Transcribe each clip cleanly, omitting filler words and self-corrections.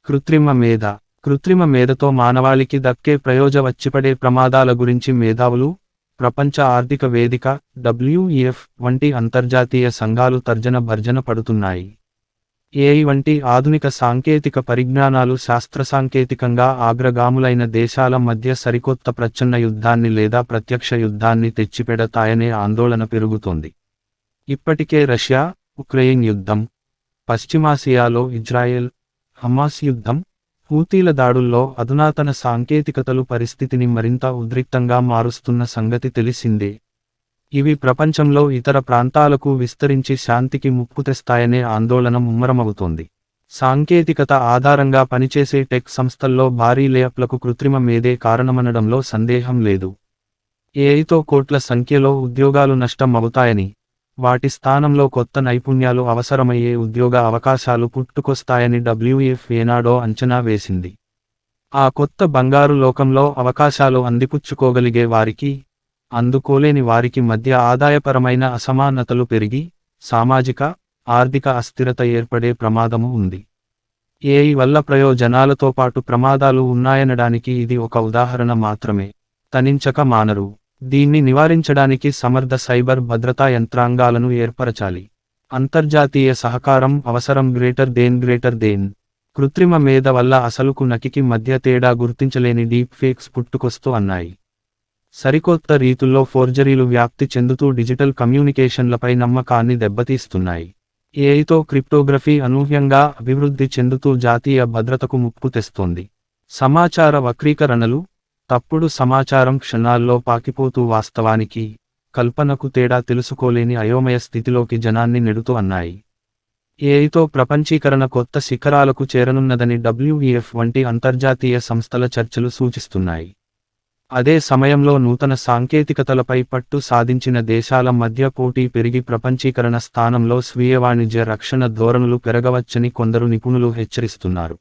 కృత్రిమ మేధ. కృత్రిమ మేధతో మానవాళికి దక్కే వచ్చిపడే ప్రమాదాల గురించి మేధావులు, ప్రపంచ ఆర్థిక వేదిక WEF వంటి అంతర్జాతీయ సంఘాలు తర్జన భర్జన పడుతున్నాయి. AI వంటి ఆధునిక సాంకేతిక పరిజ్ఞానాలు శాస్త్రసాంకేతికంగా అగ్రగాములైన దేశాల మధ్య సరికొత్త ప్రచ్ఛన్న యుద్ధాన్ని లేదా ప్రత్యక్ష యుద్ధాన్ని తెచ్చిపెడతాయనే ఆందోళన పెరుగుతోంది. ఇప్పటికే రష్యా, ఉక్రెయిన్ యుద్ధం, పశ్చిమాసియాలో ఇజ్రాయెల్, హమాస్ యుద్ధం, హూతీల దాడుల్లో అధునాతన సాంకేతికతలు పరిస్థితిని మరింత ఉద్రిక్తంగా మారుస్తున్న సంగతి తెలిసిందే. ఇవి ప్రపంచంలో ఇతర ప్రాంతాలకు విస్తరించి శాంతికి ముప్పు తెస్తాయనే ఆందోళన ముమ్మరమవుతోంది. సాంకేతికత ఆధారంగా పనిచేసే టెక్ సంస్థల్లో భారీ లేఅప్లకు కృత్రిమ మేధే కారణమనడంలో సందేహం లేదు. AIతో కోట్ల సంఖ్యలో ఉద్యోగాలు నష్టం అవుతాయని, వాటి స్థానంలో కొత్త నైపుణ్యాలు అవసరమయ్యే ఉద్యోగ అవకాశాలు పుట్టుకొస్తాయని WEF ఏనాడో అంచనా వేసింది. ఆ కొత్త బంగారు లోకంలో అవకాశాలు అందిపుచ్చుకోగలిగే వారికి, అందుకోలేని వారికి మధ్య ఆదాయపరమైన అసమానతలు పెరిగి, సామాజిక, ఆర్థిక అస్థిరత ఏర్పడే ప్రమాదము ఉంది. AI వల్ల ప్రయోజనాలతో పాటు ప్రమాదాలు ఉన్నాయనడానికి ఇది ఒక ఉదాహరణ మాత్రమే. తనించక మానరు. దీన్ని నివారించడానికి సమర్థ సైబర్ భద్రతా యంత్రాంగాలను ఏర్పరచాలి. అంతర్జాతీయ సహకారం అవసరం. Greater than. కృత్రిమ మేధ వల్ల అసలుకు నకికి మధ్య తేడా గుర్తించలేని డీప్ ఫేక్స్ పుట్టుకొస్తూ అన్నాయి. సరికొత్త రీతుల్లో ఫోర్జరీలు వ్యాప్తి చెందుతూ డిజిటల్ కమ్యూనికేషన్లపై నమ్మకాన్ని దెబ్బతీస్తున్నాయి. AIతో క్రిప్టోగ్రఫీ అనూహ్యంగా అభివృద్ధి చెందుతూ జాతీయ భద్రతకు ముప్పు తెస్తోంది. సమాచార వక్రీకరణలు, తప్పుడు సమాచారం క్షణాల్లో పాకిపోతూ వాస్తవానికి, కల్పనకు తేడా తెలుసుకోలేని అయోమయ స్థితిలోకి జనాన్ని నెడుతూ అన్నాయి. AIతో ప్రపంచీకరణ కొత్త శిఖరాలకు చేరనున్నదని WEF వంటి అంతర్జాతీయ సంస్థల చర్చలు సూచిస్తున్నాయి. అదే సమయంలో నూతన సాంకేతికతలపై పట్టు సాధించిన దేశాల మధ్య పోటీ పెరిగి ప్రపంచీకరణ స్థానంలో స్వీయ వాణిజ్య రక్షణ ధోరణులు పెరగవచ్చని కొందరు నిపుణులు హెచ్చరిస్తున్నారు.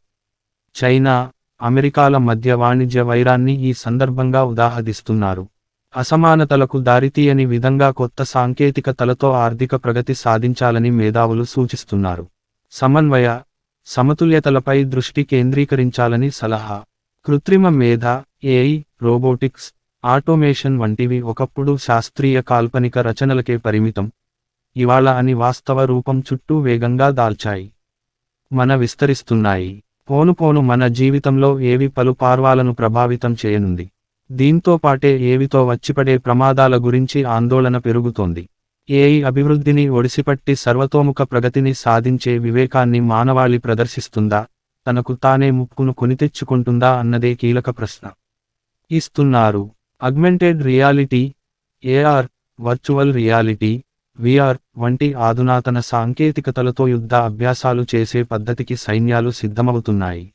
చైనా, అమెరికాల మధ్య వాణిజ్య వైరాన్ని ఈ సందర్భంగా ఉదాహరిస్తున్నారు. అసమానతలకు దారితీయని విధంగా కొత్త సాంకేతికతలతో ఆర్థిక ప్రగతి సాధించాలని మేధావులు సూచిస్తున్నారు. సమన్వయ, సమతుల్యతలపై దృష్టి కేంద్రీకరించాలని సలహా. కృత్రిమ మేధ, AI, రోబోటిక్స్, ఆటోమేషన్ వంటివి ఒకప్పుడు శాస్త్రీయ కాల్పనిక రచనలకే పరిమితం. ఇవాళ అని వాస్తవ రూపం చుట్టూ వేగంగా దాల్చాయి. విస్తరిస్తున్నాయి. పోను మన జీవితంలో ఏవి పలు పార్వాలను ప్రభావితం చేయనుంది. దీంతో పాటే ఏవితో వచ్చిపడే ప్రమాదాల గురించి ఆందోళన పెరుగుతోంది. AI అభివృద్ధిని ఒడిసిపట్టి సర్వతోముఖ ప్రగతిని సాధించే వివేకాన్ని మానవాళి ప్రదర్శిస్తుందా, తనకు తానే ముప్పును కొనితెచ్చుకుంటుందా అన్నదే కీలక ప్రశ్న. Augmented reality, AR, virtual reality, VR వంటి అధునాతన సాంకేతికతలతో యుద్ధ అభ్యాసాలు చేసే పద్ధతికి సైన్యాలు సిద్ధమవుతున్నాయి.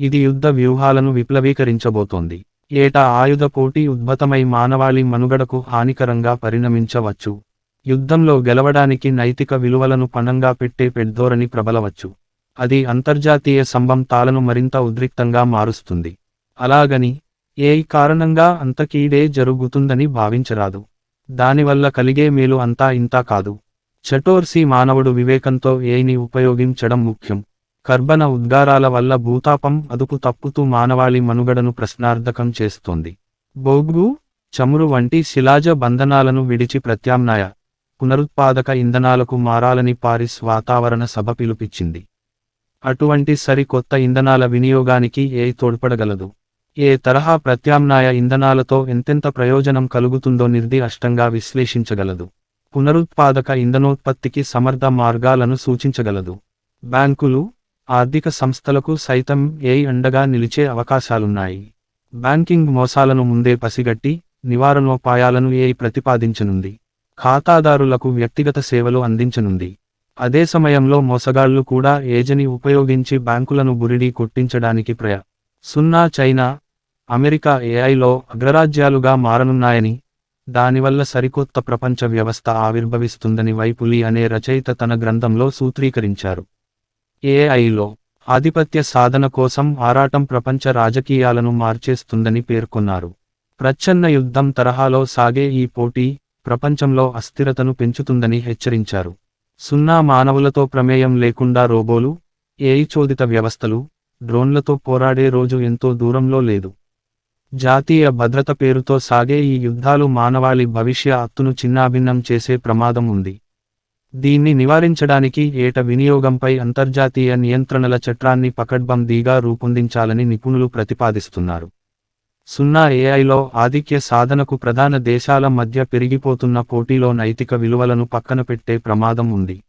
ఇది యుద్ధ వ్యూహాలను విప్లవీకరించబోతోంది. ఏటా ఆయుధ పోటీ ఉద్భతమై మానవాళి మనుగడకు హానికరంగా పరిణమించవచ్చు. యుద్ధంలో గెలవడానికి నైతిక విలువలను పణంగా పెట్టే పెడ్ధోరణి ప్రబలవచ్చు. అది అంతర్జాతీయ సంబంధాలను మరింత ఉద్రిక్తంగా మారుస్తుంది. అలాగని AI కారణంగా అంత కీడే జరుగుతుందని భావించరాదు. దానివల్ల కలిగే మేలు అంతా ఇంతా కాదు. చటోర్సి మానవుడు వివేకంతో AIని ఉపయోగించడం ముఖ్యం. కర్బన ఉద్గారాల వల్ల భూతాపం అదుపు తప్పుతూ మానవాళి మనుగడను ప్రశ్నార్థకం చేస్తోంది. బొగ్గు, చమురు వంటి శిలాజ బంధనాలను విడిచి ప్రత్యామ్నాయ, పునరుత్పాదక ఇంధనాలకు మారాలని పారిస్ వాతావరణ సభ పిలుపిచ్చింది. అటువంటి సరికొత్త ఇంధనాల వినియోగానికి AI తోడ్పడగలదు. ఏ తరహా ప్రత్యామ్నాయ ఇంధనాలతో ఎంతెంత ప్రయోజనం కలుగుతుందో నిర్దిష్టంగా విశ్లేషించగలదు. పునరుత్పాదక ఇంధనోత్పత్తికి సమర్థ మార్గాలను సూచించగలదు. బ్యాంకులు, ఆర్థిక సంస్థలకు సైతం AI అండగా నిలిచే అవకాశాలున్నాయి. బ్యాంకింగ్ మోసాలను ముందే పసిగట్టి, నివారణోపాయాలను AI ప్రతిపాదించనుంది. ఖాతాదారులకు వ్యక్తిగత సేవలు అందించనుంది. అదే సమయంలో మోసగాళ్లు కూడా ఏజని ఉపయోగించి బ్యాంకులను బురిడీ కొట్టించడానికి చైనా, అమెరికా AIలో అగ్రరాజ్యాలుగా మారనున్నాయని, దానివల్ల సరికొత్త ప్రపంచ వ్యవస్థ ఆవిర్భవిస్తుందని వైపులి అనే రచయిత తన గ్రంథంలో సూత్రీకరించారు. AIలో ఆధిపత్య సాధన కోసం ఆరాటం ప్రపంచ రాజకీయాలను మార్చేస్తుందని పేర్కొన్నారు. ప్రచ్ఛన్న యుద్ధం తరహాలో సాగే ఈ పోటీ ప్రపంచంలో అస్థిరతను పెంచుతుందని హెచ్చరించారు. మానవులతో ప్రమేయం లేకుండా రోబోలు, AI చోదిత వ్యవస్థలు, డ్రోన్లతో పోరాడే రోజు ఎంతో దూరంలో లేదు. జాతీయ భద్రత పేరుతో సాగే ఈ యుద్ధాలు మానవాళి భవిష్య హక్కును చిన్నాభిన్నం చేసే ప్రమాదం ఉంది. దీన్ని నివారించడానికి ఏట వినియోగంపై అంతర్జాతీయ నియంత్రణల చట్టాన్ని పకడ్బందీగా రూపొందించాలని నిపుణులు ప్రతిపాదిస్తున్నారు. సున్నా ఏఐలో ఆధిక్య సాధనకు ప్రధాన దేశాల మధ్య పెరిగిపోతున్న పోటీలో నైతిక విలువలను పక్కనపెట్టే ప్రమాదం ఉంది.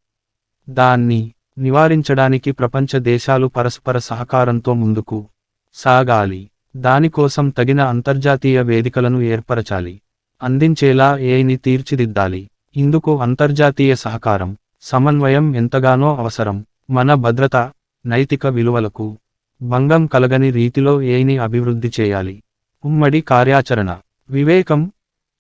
దాన్ని నివారించడానికి ప్రపంచ దేశాలు పరస్పర సహకారంతో ముందుకు సాగాలి. దానికోసం తగిన అంతర్జాతీయ వేదికలను ఏర్పరచాలి. అందించేలా ఏఐని తీర్చిదిద్దాలి. ఇందుకు అంతర్జాతీయ సహకారం, సమన్వయం ఎంతగానో అవసరం. మన భద్రత, నైతిక విలువలకు భంగం కలగని రీతిలో ఏఐని అభివృద్ధి చేయాలి. ఉమ్మడి కార్యాచరణ, వివేకం,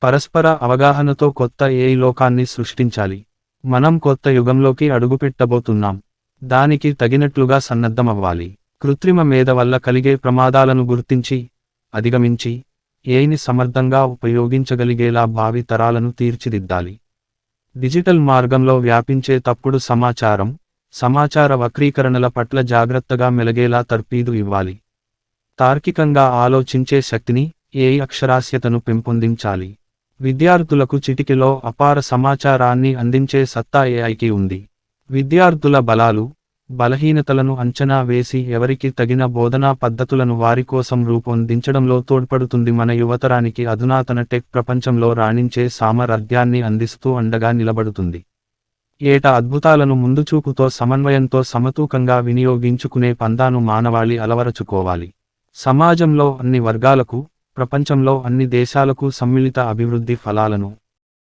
పరస్పర అవగాహనతో కొత్త ఏఐ లోకాన్ని సృష్టించాలి. మనం కొత్త యుగంలోకి అడుగుపెట్టబోతున్నాం. దానికి తగినట్లుగా సన్నద్ధమవ్వాలి. కృత్రిమ మేధ వల్ల కలిగే ప్రమాదాలను గుర్తించి, అధిగమించి, ఏఐని సమర్థంగా ఉపయోగించగలిగేలా భావి తరాలను తీర్చిదిద్దాలి. డిజిటల్ మార్గంలో వ్యాపించే తప్పుడు సమాచారం, సమాచార వక్రీకరణల పట్ల జాగ్రత్తగా మెలగేలా తర్ఫీదు ఇవ్వాలి. తార్కికంగా ఆలోచించే శక్తిని, ఏఐ అక్షరాస్యతను పెంపొందించాలి. విద్యార్థులకు చిటికెలో అపార సమాచారాన్ని అందించే సత్తా ఏఐకి ఉంది. విద్యార్థుల బలాలు, బలహీనతలను అంచనా వేసి ఎవరికి తగిన బోధనా పద్ధతులను వారి కోసం రూపొందించడంలో తోడ్పడుతుంది. మన యువతరానికి అధునాతన టెక్ ప్రపంచంలో రాణించే సామర్థ్యాన్ని అందిస్తూ అండగా నిలబడుతుంది. ఏట అద్భుతాలను ముందుచూపుతో సమన్వయంతో సమతూకంగా వినియోగించుకునే పందాను మానవాళి అలవరచుకోవాలి. సమాజంలో అన్ని వర్గాలకు, ప్రపంచంలో అన్ని దేశాలకు సమ్మిళిత అభివృద్ధి ఫలాలను